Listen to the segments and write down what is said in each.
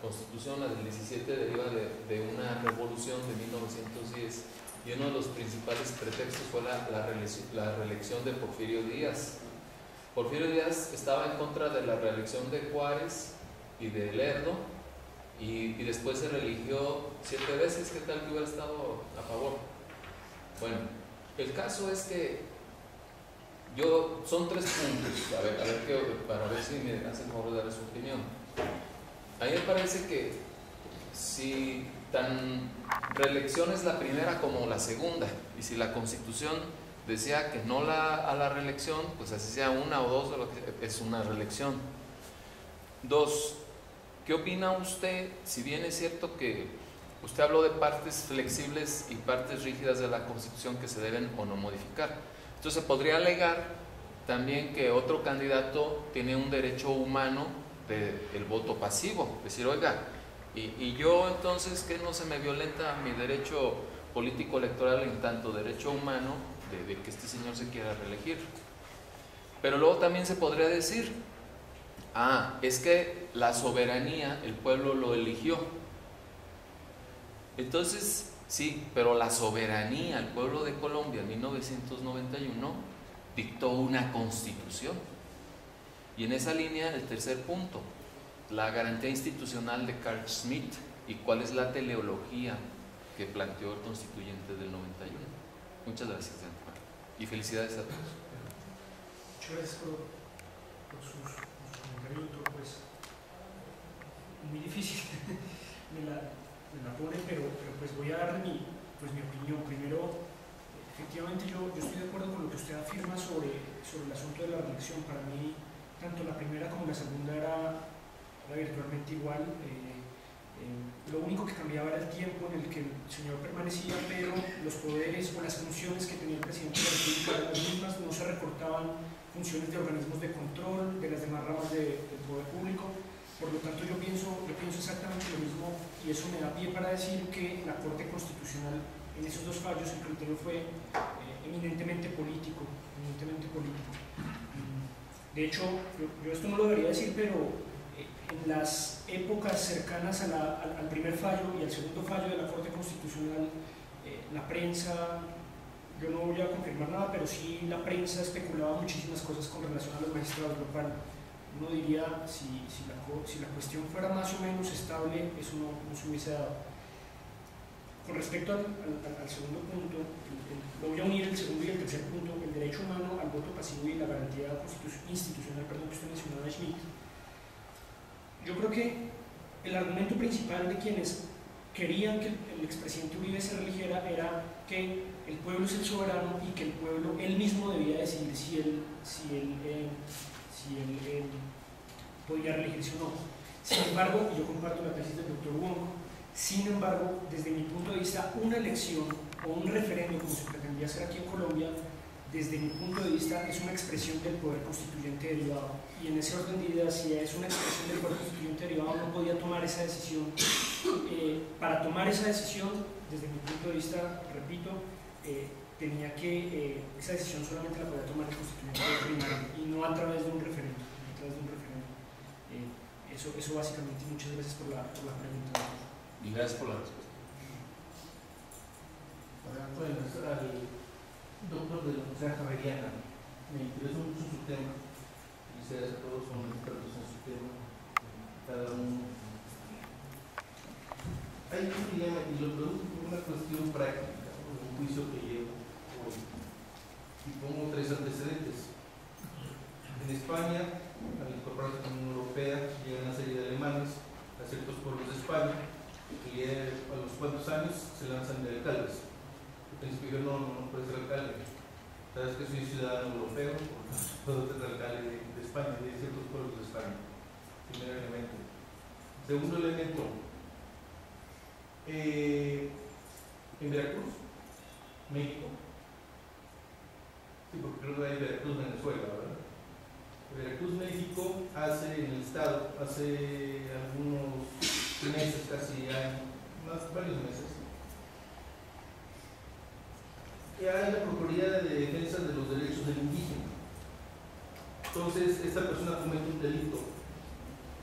Constitución, la del 17, deriva de una revolución de 1910 y uno de los principales pretextos fue la reelección de Porfirio Díaz. Porfirio Díaz estaba en contra de la reelección de Juárez y de Lerdo y después se reeligió 7 veces. ¿Qué tal que hubiera estado a favor? Bueno, el caso es que son 3 puntos, para ver si me hacen favor de dar su opinión. A mí me parece que si tan reelección es la primera como la segunda, y si la Constitución decía que no a la reelección, pues así sea 1 o 2 de lo que es una reelección. 2, ¿qué opina usted? Si bien es cierto que usted habló de partes flexibles y partes rígidas de la Constitución que se deben o no modificar, entonces podría alegar también que otro candidato tiene un derecho humano del voto pasivo, decir, oiga, y yo entonces que no se me violenta mi derecho político electoral en tanto derecho humano de que este señor se quiera reelegir. Pero luego también se podría decir, es que la soberanía, el pueblo lo eligió. Entonces, sí, pero la soberanía, el pueblo de Colombia en 1991 dictó una constitución. Y en esa línea, el tercer punto, la garantía institucional de Carl Schmitt y cuál es la teleología que planteó el constituyente del 91. Muchas gracias, de antemano. Y felicidades a todos. Muchas gracias por sus comentarios, pues muy difícil me la pone, pero pues voy a darle mi opinión. Primero, efectivamente yo estoy de acuerdo con lo que usted afirma sobre el asunto de la reelección. Para mí, tanto la primera como la segunda era virtualmente igual. Lo único que cambiaba era el tiempo en el que el señor permanecía, pero los poderes o las funciones que tenía el presidente de la República eran las mismas, no se recortaban funciones de organismos de control de las demás ramas del poder público. Por lo tanto, yo pienso exactamente lo mismo, y eso me da pie para decir que la Corte Constitucional en esos 2 fallos el criterio fue eminentemente político. De hecho, yo esto no lo debería decir, pero en las épocas cercanas al primer fallo y al segundo fallo de la Corte Constitucional, la prensa, yo no voy a confirmar nada, pero sí la prensa especulaba muchísimas cosas con relación a los magistrados, lo cual uno diría, si la cuestión fuera más o menos estable, eso no se hubiese dado. Con respecto al segundo punto, voy a unir el segundo y el tercer punto, el derecho humano al voto pasivo y la garantía institucional que usted mencionaba, Schmitt. Yo creo que el argumento principal de quienes querían que el expresidente Uribe se reeligiera era que el pueblo es el soberano y que el pueblo él mismo debía decidir si él podía reelegirse o no. Sin embargo, y yo comparto la tesis del doctor Wong, sin embargo, desde mi punto de vista, una elección o un referendo, como se pretendía hacer aquí en Colombia, desde mi punto de vista es una expresión del poder constituyente derivado, y en ese orden de ideas, si es una expresión del poder constituyente derivado, no podía tomar esa decisión. Para tomar esa decisión, desde mi punto de vista, repito, esa decisión solamente la podía tomar el constituyente primario y no a través de un referendo. Eso básicamente. Muchas gracias por la pregunta. Y gracias por la respuesta. Bueno, al doctor de la Universidad Javeriana, me interesó mucho su tema. Felicidades a todos, son expertos en su tema. Cada uno. Hay un dilema, y lo pregunto por una cuestión práctica, un juicio que llevo hoy. Y pongo 3 antecedentes. En España, al incorporarse a la Unión Europea, llegan una serie de alemanes a ciertos pueblos de España, y a los cuantos años se lanzan de alcaldes. Al principio yo no puedo ser alcalde. Sabes que soy ciudadano europeo, puedo ser alcalde de España, de ciertos pueblos de España. Primer elemento. Segundo elemento, en Veracruz, México. Sí, porque creo que hay Veracruz, Venezuela, ¿verdad? Veracruz, México, en el estado, hace algunos meses, casi varios meses, que hay la Procuraduría de Defensa de los Derechos del Indígena. Entonces, esta persona comete un delito,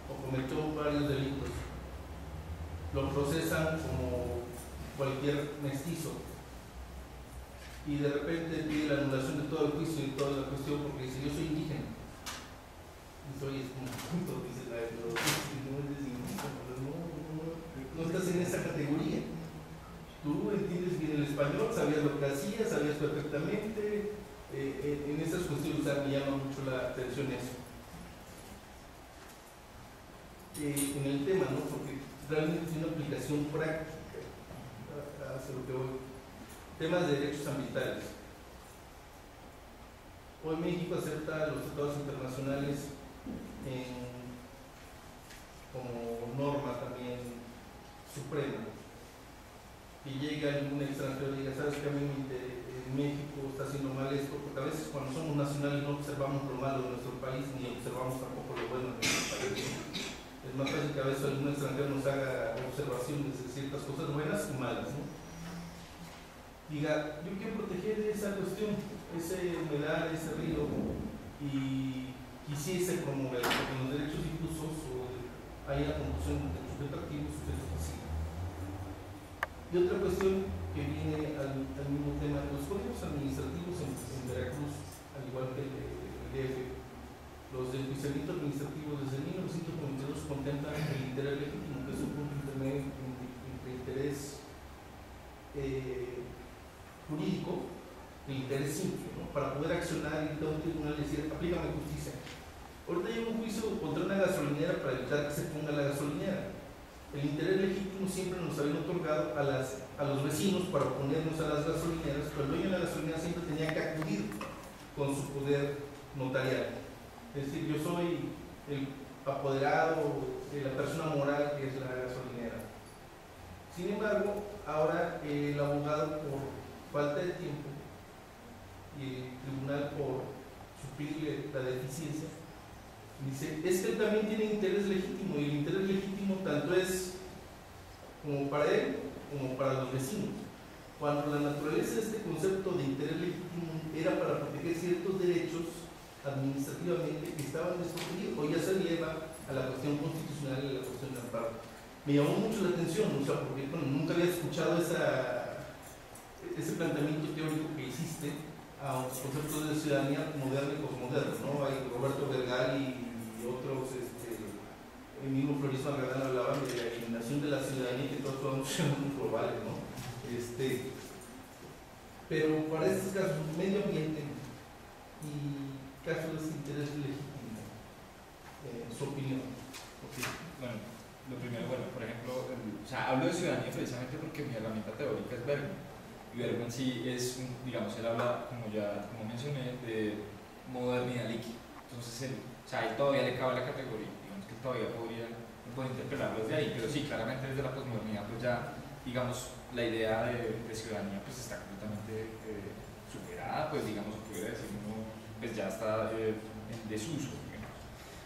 o cometió varios delitos, lo procesan como cualquier mestizo y de repente pide la anulación de todo el juicio y toda la cuestión porque dice yo soy indígena. Dice, oye, es como punto, dice la no eres indígena, no estás en esa categoría. Tú entiendes bien el español, sabías lo que hacías, sabías perfectamente. En esas cuestiones, o sea, me llama mucho la atención eso. En el tema, ¿no? Porque realmente tiene una aplicación práctica hacia lo que voy. Temas de derechos ambientales. Hoy México acepta los tratados internacionales como norma también suprema. Y llega algún extranjero y diga, ¿sabes qué? A mí en México está haciendo mal esto, porque a veces cuando somos nacionales no observamos lo malo de nuestro país ni observamos tampoco lo bueno de nuestro país. Es más fácil que a veces algún extranjero nos haga observaciones de ciertas cosas buenas y malas, ¿no? Diga, yo quiero proteger esa cuestión, ese humedal, ese río, y quisiese promover, porque los derechos difusos hay la confusión entre sujeto activo y sujeto pasivo. Y otra cuestión que viene al mismo tema, los códigos administrativos en Veracruz, al igual que el DF, los de enjuiciamiento administrativo desde 1992 contemplan el interés legítimo, que es un punto intermedio entre interés jurídico e interés simple, ¿no? Para poder accionar y ir a un tribunal y decir, aplícame justicia. Ahorita hay un juicio contra una gasolinera para evitar que se ponga la gasolinera. El interés legítimo siempre nos habían otorgado a los vecinos para oponernos a las gasolineras, pero el dueño de la gasolinera siempre tenía que acudir con su poder notarial. Es decir, yo soy el apoderado de la persona moral que es la gasolinera. Sin embargo, ahora el abogado, por falta de tiempo, y el tribunal, por suplirle la deficiencia, dice, es que él también tiene interés legítimo, y el interés legítimo tanto es como para él como para los vecinos. Cuando la naturaleza de este concepto de interés legítimo era para proteger ciertos derechos administrativamente que estaban desprotegidos, hoy ya se lleva a la cuestión constitucional y a la cuestión de amparo. Me llamó mucho la atención, o sea, porque bueno, nunca había escuchado ese planteamiento teórico que hiciste a un concepto de ciudadanía moderna y posmoderno, ¿no? Hay Roberto Vergari y otros, el mismo Florismo Argadán hablaban de la eliminación de la ciudadanía, que todos somos ciudadanos globales, ¿no? Pero para estos casos, medio ambiente y casos de interés legítimo, su opinión. Okay. Bueno, lo primero, por ejemplo, o sea, hablo de ciudadanía precisamente porque mi herramienta teórica es Bergman. Y Bergman sí es, digamos, él habla, como mencioné, de modernidad líquida. Entonces, o sea, él todavía le cabe la categoría, digamos que todavía puede interpretarlo desde ahí, pero sí, claramente desde la posmodernidad, pues ya, digamos, la idea de ciudadanía pues está completamente superada, pues digamos, se pudiera decir, pues ya está en desuso.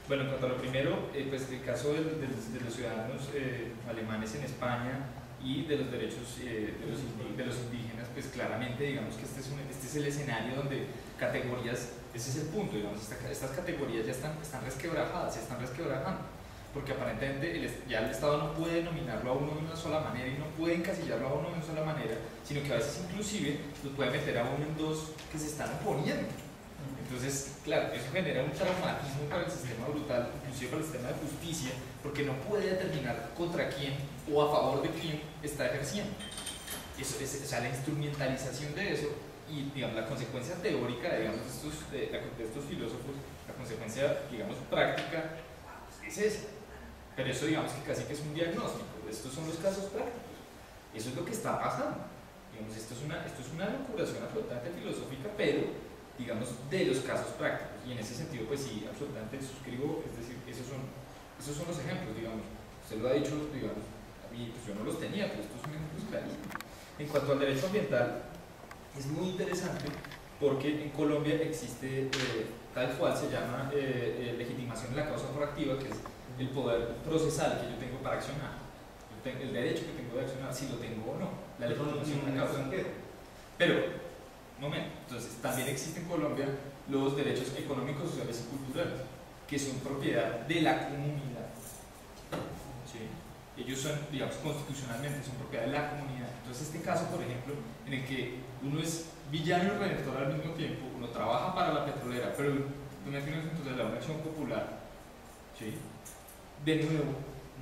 Bueno, en cuanto a lo primero, pues el caso de los ciudadanos alemanes en España y de los derechos de los indígenas, pues claramente digamos que este es el escenario donde categorías, ese es el punto, digamos, estas categorías ya están resquebrajadas, se están resquebrajando, porque aparentemente ya el Estado no puede nominarlo a uno de una sola manera y no puede encasillarlo a uno de una sola manera, sino que a veces inclusive lo puede meter a uno en dos que se están oponiendo. Entonces, claro, eso genera un traumatismo para el sistema brutal, inclusive para el sistema de justicia, porque no puede determinar contra quién o a favor de quién está ejerciendo. O sea, la instrumentalización de eso y, digamos, la consecuencia teórica, digamos, de estos filósofos, la consecuencia, digamos, práctica, es esa. Pero eso, digamos, que casi que es un diagnóstico. Estos son los casos prácticos. Eso es lo que está pasando. Digamos, esto es una locuración absolutamente filosófica, pero digamos, de los casos prácticos, y en ese sentido, pues sí, absolutamente suscribo, es decir, esos son los ejemplos, digamos, usted lo ha dicho, digamos, a mí, pues yo no los tenía, pero estos son ejemplos clarísimos. En cuanto al derecho ambiental, es muy interesante porque en Colombia existe, tal cual se llama legitimación de la causa proactiva, que es el poder procesal que yo tengo para accionar, el derecho que tengo de accionar, si lo tengo o no, la legitimación de la causa. Pero, momento. Entonces, también existen en Colombia los derechos económicos, sociales y culturales, que son propiedad de la comunidad. ¿Sí? ellos son, digamos, constitucionalmente, son propiedad de la comunidad. Entonces este caso, por ejemplo, en el que uno es villano y redentor al mismo tiempo, uno trabaja para la petrolera, pero no tiene entonces la una acción popular, ¿sí? De nuevo,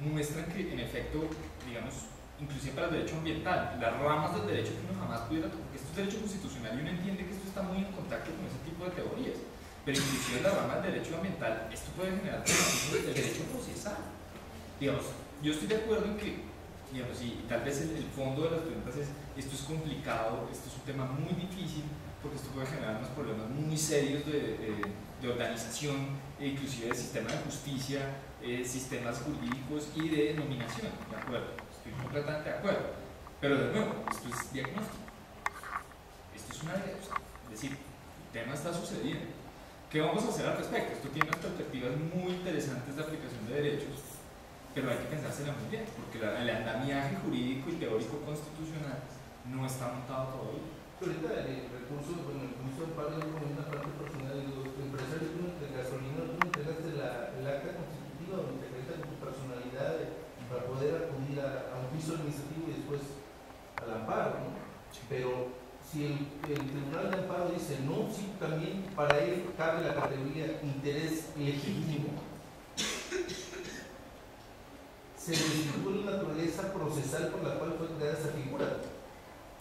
muestran que en efecto, digamos, inclusive para el derecho ambiental, las ramas del derecho que uno jamás pudiera tocar, porque esto es derecho constitucional y uno entiende que esto está muy en contacto con ese tipo de teorías, pero inclusive en la rama del derecho ambiental, esto puede generar problemas del derecho procesal. Digamos, yo estoy de acuerdo en que, digamos, y tal vez el fondo de las preguntas es, esto es complicado, esto es un tema muy difícil, porque esto puede generar unos problemas muy serios de organización, e inclusive de sistema de justicia, sistemas jurídicos y de nominación, ¿de acuerdo? Estoy completamente de acuerdo. Pero de nuevo, esto es diagnóstico. Esto es una idea. Es decir, el tema está sucediendo. ¿Qué vamos a hacer al respecto? Esto tiene unas perspectivas muy interesantes de aplicación de derechos, pero hay que pensársela muy bien, porque el andamiaje jurídico y teórico constitucional no está montado todavía. Pero ahorita el recurso, bueno, el recurso de pago es como una parte personal de los empresarios de gasolina, tú me entregaste el acta constitutiva donde te acreditas tu personalidad para poder acudir a un juicio administrativo y después al amparo, ¿no? Pero si el tribunal de amparo dice no, sí, también para él cabe la categoría interés legítimo, se destituye la naturaleza procesal por la cual fue creada esa figura.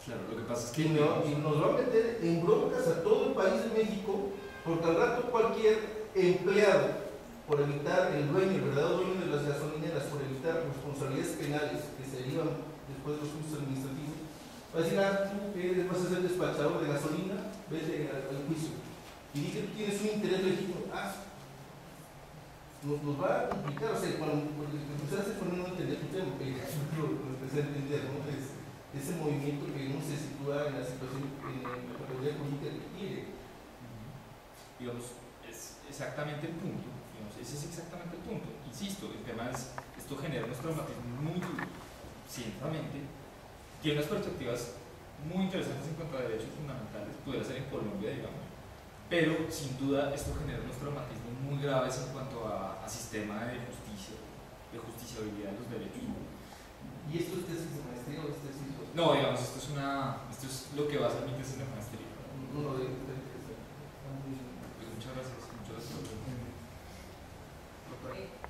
Claro, lo que pasa es que Y nos va a meter en broncas a todo el país de México, porque al rato cualquier empleado, por evitar el dueño, el verdadero dueño de las gasolineras, por evitar responsabilidades penales que se derivan después de los juicios administrativos, va a decir, tú que vas a ser despachador de gasolina, vete al juicio. Y dice que tú tienes un interés legítimo, nos va a complicar, o sea, cuando ustedes no entender tu tema, que lo empecé a entender, ¿no? Ese movimiento que no se sitúa en la situación, en la categoría política que quiere. Digamos, es exactamente el punto, digamos, ese es exactamente el punto. Insisto, el tema es, esto genera unos traumatismos muy duros, ciertamente, tiene unas perspectivas muy interesantes en cuanto a derechos fundamentales, pudiera ser en Colombia, digamos, pero sin duda esto genera unos traumatismos muy graves en cuanto a sistema de justicia, de justiciabilidad de los derechos. ¿Y esto es tesis de maestría o es tesis? No, digamos, esto es lo que va a ser mi tesis de maestría. No lo digo. Pues muchas gracias por la pregunta.